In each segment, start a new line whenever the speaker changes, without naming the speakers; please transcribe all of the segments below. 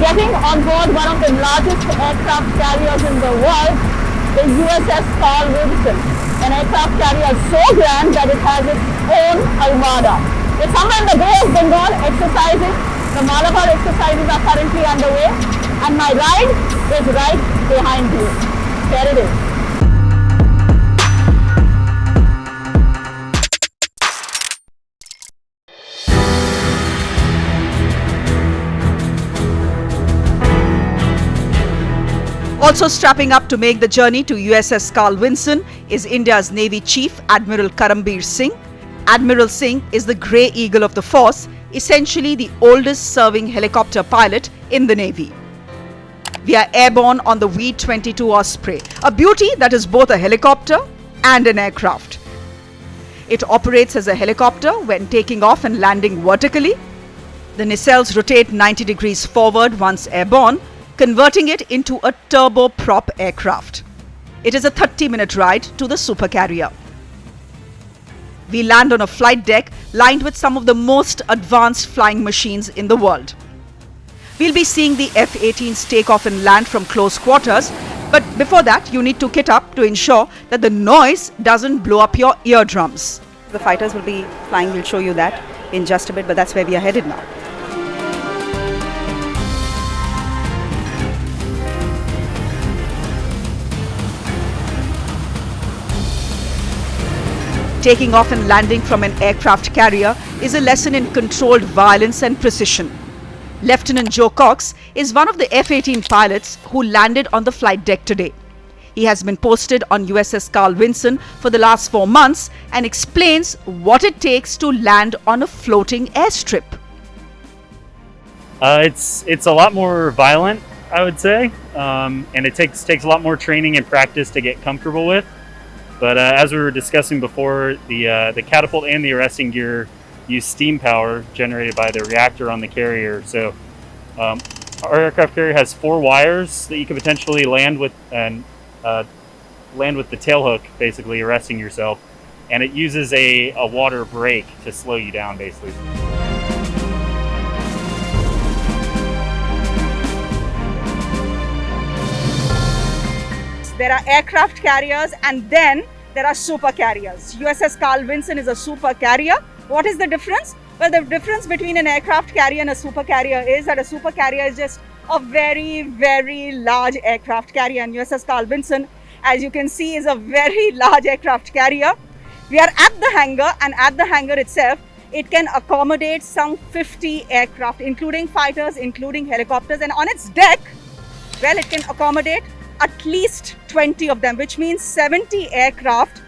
getting on board one of the largest aircraft carriers in the world, the USS Carl Vinson, an aircraft carrier so grand that it has its own armada. It's somewhere in the Bay of Bengal exercising. The Malabar Exercises are currently underway, and my ride is right behind you. Here it is.
Also strapping up to make the journey to USS Carl Vinson is India's Navy Chief Admiral Karambir Singh. Admiral Singh is the Grey Eagle of the Force, essentially the oldest serving helicopter pilot in the Navy. We are airborne on the V-22 Osprey, a beauty that is both a helicopter and an aircraft. It operates as a helicopter when taking off and landing vertically. The nacelles rotate 90 degrees forward once airborne, converting it into a turboprop aircraft. It is a 30-minute ride to the Supercarrier. We land on a flight deck lined with some of the most advanced flying machines in the world. We'll be seeing the F-18s take off and land from close quarters, but before that you need to kit up to ensure that the noise doesn't blow up your eardrums. The fighters will be flying, we'll show you that in just a bit, but that's where we are headed now. Taking off and landing from an aircraft carrier is a lesson in controlled violence and precision. Lieutenant Joe Cox is one of the F-18 pilots who landed on the flight deck today. He has been posted on USS Carl Vinson for the last 4 months and explains what it takes to land on a floating airstrip.
It's a lot more violent, I would say, and it takes a lot more training and practice to get comfortable with. But as we were discussing before, the catapult and the arresting gear use steam power generated by the reactor on the carrier. So our aircraft carrier has 4 wires that you could potentially land with and land with the tail hook, basically arresting yourself. And it uses a water brake to slow you down, basically.
There are aircraft carriers and then there are supercarriers. USS Carl Vinson is a supercarrier. What is the difference? Well, the difference between an aircraft carrier and a supercarrier is that a supercarrier is just a very, very large aircraft carrier, and USS Carl Vinson, as you can see, is a very large aircraft carrier. We are at the hangar, and at the hangar itself, it can accommodate some 50 aircraft, including fighters, including helicopters, and on its deck, well, it can accommodate at least 20 of them, which means 70 aircraft,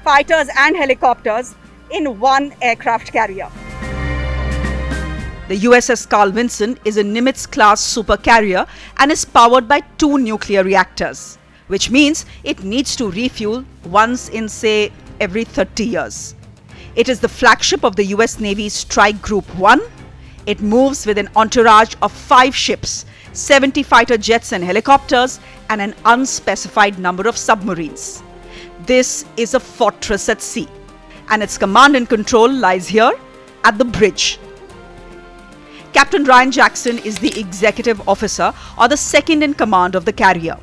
fighters and helicopters in one aircraft carrier. The USS Carl Vinson is a Nimitz-class supercarrier and is powered by 2 nuclear reactors, which means it needs to refuel once in, say, every 30 years. It is the flagship of the US Navy's Strike Group 1. It moves with an entourage of 5 ships, 70 fighter jets and helicopters, and an unspecified number of submarines. This is a fortress at sea, and its command and control lies here at the bridge. Captain Ryan Jackson is the executive officer or the second in command of the carrier.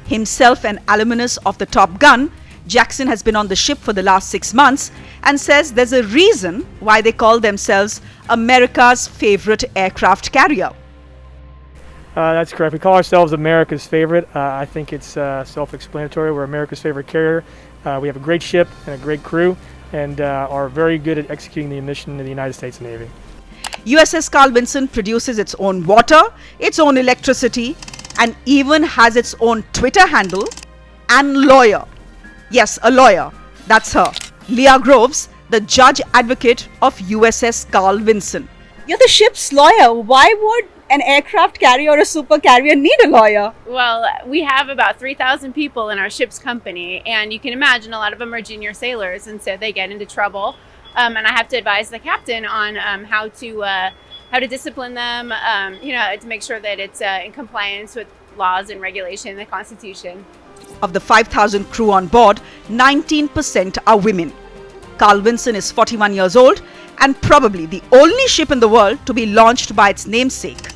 Himself an alumnus of the Top Gun, Jackson has been on the ship for the last 6 months and says there's a reason why they call themselves America's favorite aircraft carrier.
That's correct. We call ourselves America's favorite. I think it's self-explanatory. We're America's favorite carrier. We have a great ship and a great crew, and are very good at executing the mission of the United States Navy.
USS Carl Vinson produces its own water, its own electricity, and even has its own Twitter handle and lawyer. Yes, a lawyer. That's her, Leah Groves, the judge advocate of USS Carl Vinson. You're the ship's lawyer. Why would an aircraft carrier or a supercarrier need a lawyer?
Well, we have about 3,000 people in our ship's company, and you can imagine a lot of them are junior sailors, and so they get into trouble. And I have to advise the captain on how to discipline them, to make sure that it's in compliance with laws and regulation in the Constitution.
Of the 5,000 crew on board, 19% are women. Carl Vinson is 41 years old and probably the only ship in the world to be launched by its namesake.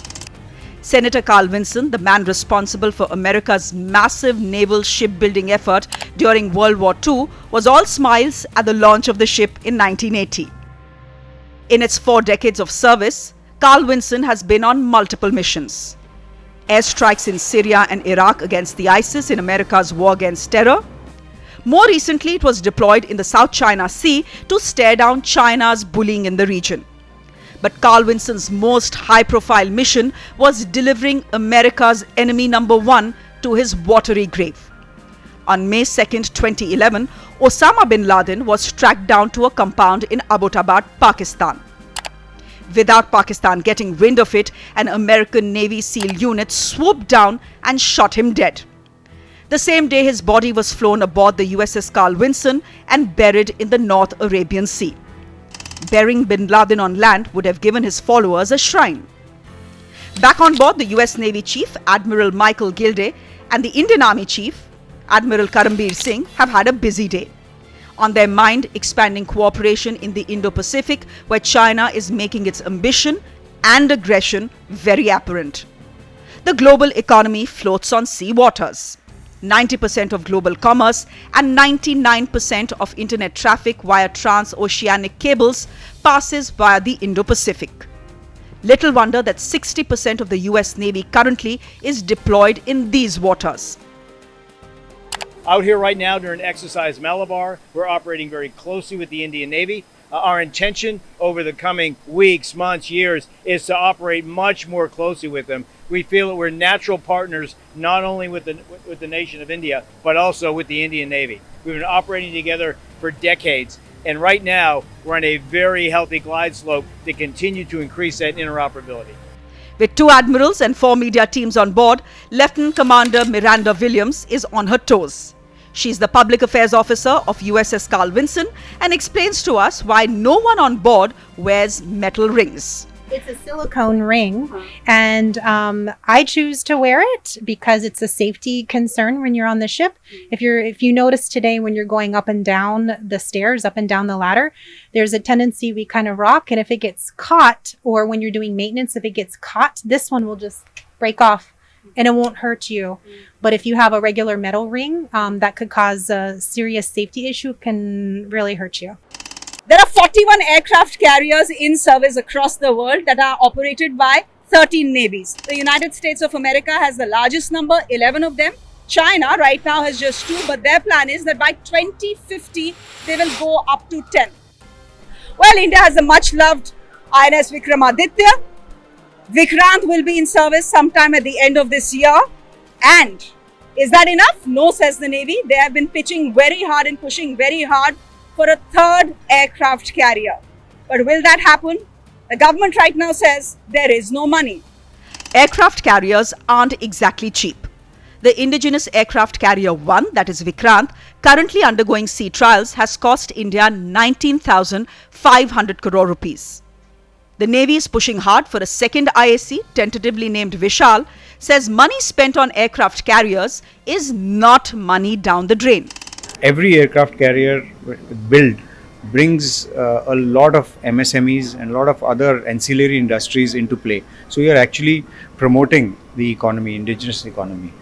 Senator Carl Vinson, the man responsible for America's massive naval shipbuilding effort during World War II, was all smiles at the launch of the ship in 1980. In its 4 decades of service, Carl Vinson has been on multiple missions. Airstrikes in Syria and Iraq against the ISIS in America's war against terror. More recently, it was deployed in the South China Sea to stare down China's bullying in the region. But Carl Vinson's most high-profile mission was delivering America's enemy number 1 to his watery grave. On May 2, 2011, Osama bin Laden was tracked down to a compound in Abbottabad, Pakistan. Without Pakistan getting wind of it, an American Navy SEAL unit swooped down and shot him dead. The same day, his body was flown aboard the USS Carl Vinson and buried in the North Arabian Sea. Burying bin Laden on land would have given his followers a shrine. Back on board, the US Navy Chief, Admiral Michael Gilday, and the Indian Army Chief, Admiral Karambir Singh, have had a busy day. On their mind, expanding cooperation in the Indo-Pacific, where China is making its ambition and aggression very apparent. The global economy floats on sea waters. 90% of global commerce and 99% of internet traffic via transoceanic cables passes via the Indo-Pacific. Little wonder that 60% of the US Navy currently is deployed in these waters.
Out here right now during exercise Malabar, we're operating very closely with the Indian Navy. Our intention over the coming weeks, months, years is to operate much more closely with them. We feel that we're natural partners not only with the nation of India, but also with the Indian Navy. We've been operating together for decades, and right now we're on a very healthy glide slope to continue to increase that interoperability.
With 2 admirals and 4 media teams on board, Lieutenant Commander Miranda Williams is on her toes. She's the Public Affairs Officer of USS Carl Vinson and explains to us why no one on board wears metal rings.
It's a silicone ring, and I choose to wear it because it's a safety concern when you're on the ship. If you notice today when you're going up and down the stairs, up and down the ladder, there's a tendency we kind of rock, and if it gets caught, or when you're doing maintenance, if it gets caught, this one will just break off and it won't hurt you. But if you have a regular metal ring, that could cause a serious safety issue, can really hurt you.
There are 41 aircraft carriers in service across the world that are operated by 13 navies. The United States of America has the largest number, 11 of them. China right now has just 2, but their plan is that by 2050, they will go up to 10. Well, India has the much loved INS Vikramaditya. Vikrant will be in service sometime at the end of this year. And is that enough? No, says the Navy. They have been pitching very hard and pushing very hard for a 3rd aircraft carrier. But will that happen? The government right now says there is no money.
Aircraft carriers aren't exactly cheap. The indigenous aircraft carrier 1, that is Vikrant, currently undergoing sea trials, has cost India 19,500 crore rupees. The Navy is pushing hard for a 2nd IAC, tentatively named Vishal, says money spent on aircraft carriers is not money down the drain.
Every aircraft carrier build brings a lot of MSMEs and a lot of other ancillary industries into play. So you're actually promoting the economy, indigenous economy.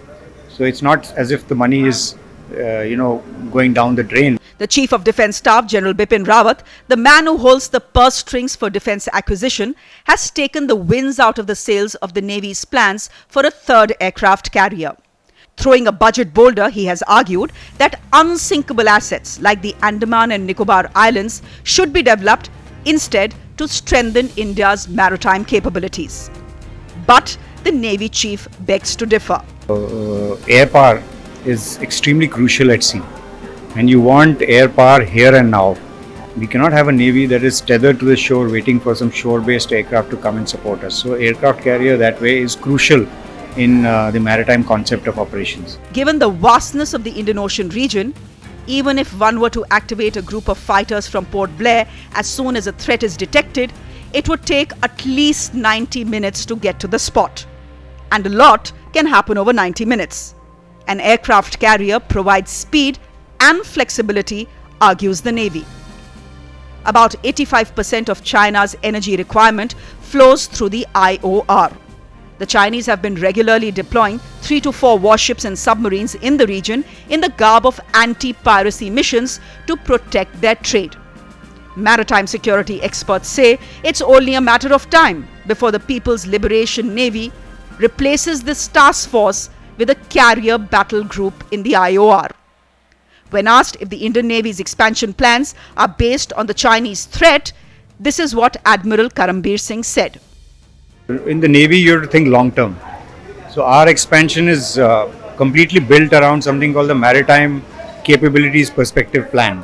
So it's not as if the money is, going down the drain.
The Chief of Defence Staff, General Bipin Rawat, the man who holds the purse strings for defence acquisition, has taken the winds out of the sails of the Navy's plans for a 3rd aircraft carrier. Throwing a budget boulder, he has argued that unsinkable assets like the Andaman and Nicobar Islands should be developed instead to strengthen India's maritime capabilities. But the Navy chief begs to differ.
Air power is extremely crucial at sea, and you want air power here and now. We cannot have a Navy that is tethered to the shore waiting for some shore-based aircraft to come and support us. So aircraft carrier that way is crucial in the maritime concept of operations.
Given the vastness of the Indian Ocean region, even if one were to activate a group of fighters from Port Blair as soon as a threat is detected, it would take at least 90 minutes to get to the spot. And a lot can happen over 90 minutes. An aircraft carrier provides speed and flexibility, argues the Navy. About 85% of China's energy requirement flows through the IOR. The Chinese have been regularly deploying 3 to 4 warships and submarines in the region in the garb of anti-piracy missions to protect their trade. Maritime security experts say it's only a matter of time before the People's Liberation Navy replaces this task force with a carrier battle group in the IOR. When asked if the Indian Navy's expansion plans are based on the Chinese threat, this is what Admiral Karambir Singh said.
In the Navy, you have to think long term. So our expansion is completely built around something called the Maritime Capabilities Perspective Plan.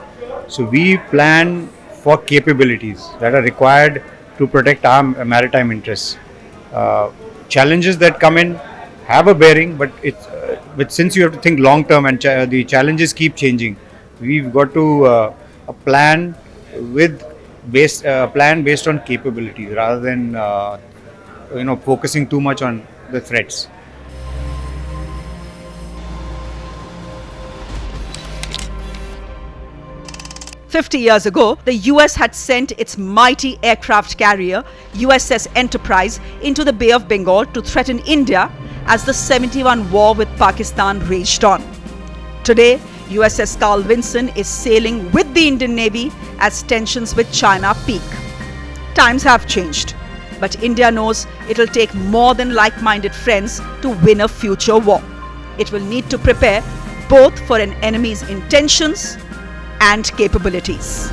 So we plan for capabilities that are required to protect our maritime interests. Challenges that come in have a bearing, but since you have to think long term and the challenges keep changing, we've got to a plan based on capabilities rather than focusing too much on the threats.
"50 years ago, the US had sent its mighty aircraft carrier USS Enterprise into the Bay of Bengal to threaten India as the 71 war with Pakistan raged on. Today, USS Carl Vinson is sailing with the Indian Navy as tensions with China peak. Times have changed, but India knows it'll take more than like-minded friends to win a future war. It will need to prepare both for an enemy's intentions and capabilities."